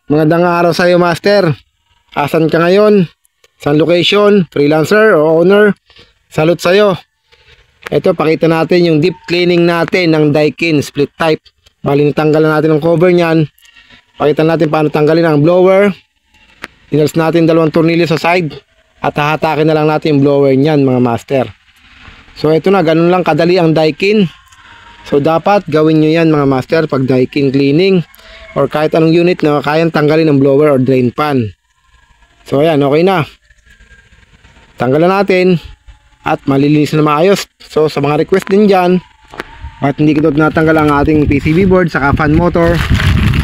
Magandang araw sa iyo, Master. Asan ka ngayon? Saan location? Freelancer o owner? Salute sa iyo. Ito, pakita natin yung deep cleaning natin ng Daikin split type. Bali, natanggalan natin ang cover niyan. Pakita natin paano tanggalin ang blower. Tinals natin 2 tornilyo sa side. At hahatakin na lang natin yung blower niyan, mga Master. So, ito na. Ganun lang kadali ang Daikin. So, dapat gawin nyo yan, mga Master, pag Daikin cleaning. Or kahit anong unit na kayang tanggalin ng blower or drain pan. So ayan, okay na. Tanggalan natin at malilinis na maayos. So sa mga request din dyan, at hindi ko natanggal ang ating PCB board saka fan motor.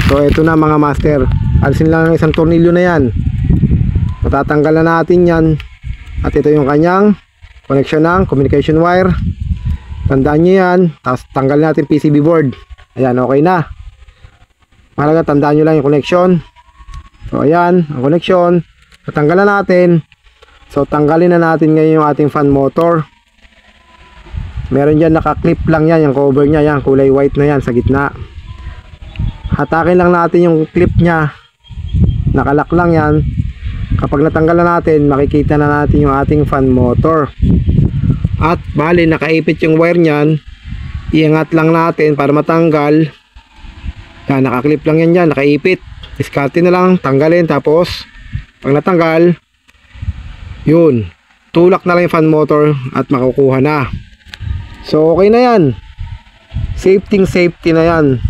So ito na, mga Master. Alisin lang ang isang tornilyo na yan. Matatanggal na natin yan. At ito yung kanyang connection ng communication wire. Tandaan nyo yan. Tapos tanggal natin PCB board. Ayan, okay na. Mahalaga, tandaan nyo lang yung connection. So ayan, ang connection. Natanggalan natin. So tanggalin na natin ngayon yung ating fan motor. Meron dyan nakaklip lang yan, yung cover nya yan, kulay white na yan sa gitna. Hatakin lang natin yung clip nya. Nakalak lang yan. Kapag natanggalan natin, makikita na natin yung ating fan motor. At bali, nakaipit yung wire nyan. Iangat lang natin para matanggal. Yan, nakaklip lang yan dyan, nakaipit. Diskarte na lang, tanggalin. Tapos pag natanggal, yun, tulak na lang yung fan motor at makukuha na. So okay na yan. Safety na yan.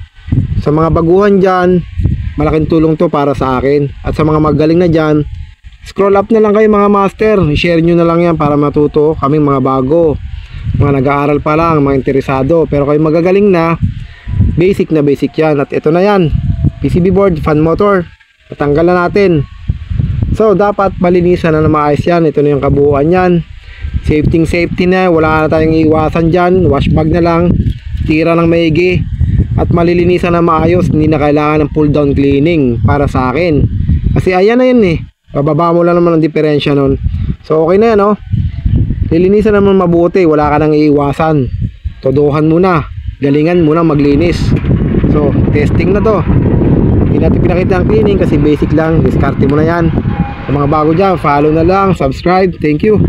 Sa mga baguhan dyan, malaking tulong to para sa akin. At sa mga magaling na dyan, scroll up na lang kayo, mga Master. I-share nyo na lang yan para matuto kaming mga bago, mga nag-aaral pa lang, mga interesado. Pero kayo magagaling na, basic na basic yan. At ito na yan, PCB board, fan motor, natanggal na natin. So dapat malinisan na maayos yan. Ito na yung kabuuan yan. Safety na, wala na tayong iwasan dyan. Wash bag na lang, tira ng maigi, at malilinisan na maayos. Hindi na kailangan ng pull down cleaning para sa akin. Kasi ayan na yan eh, bababa mo lang naman ang diferensya nun. So okay na yan, oh. Lilinisan naman mabuti, wala ka nang iiwasan. Todohan muna, galingan muna maglinis. So testing na to. Hindi natin pinakita ang cleaning kasi basic lang. Diskarte mo na yan. Sa mga bago dyan, follow na lang, subscribe. Thank you.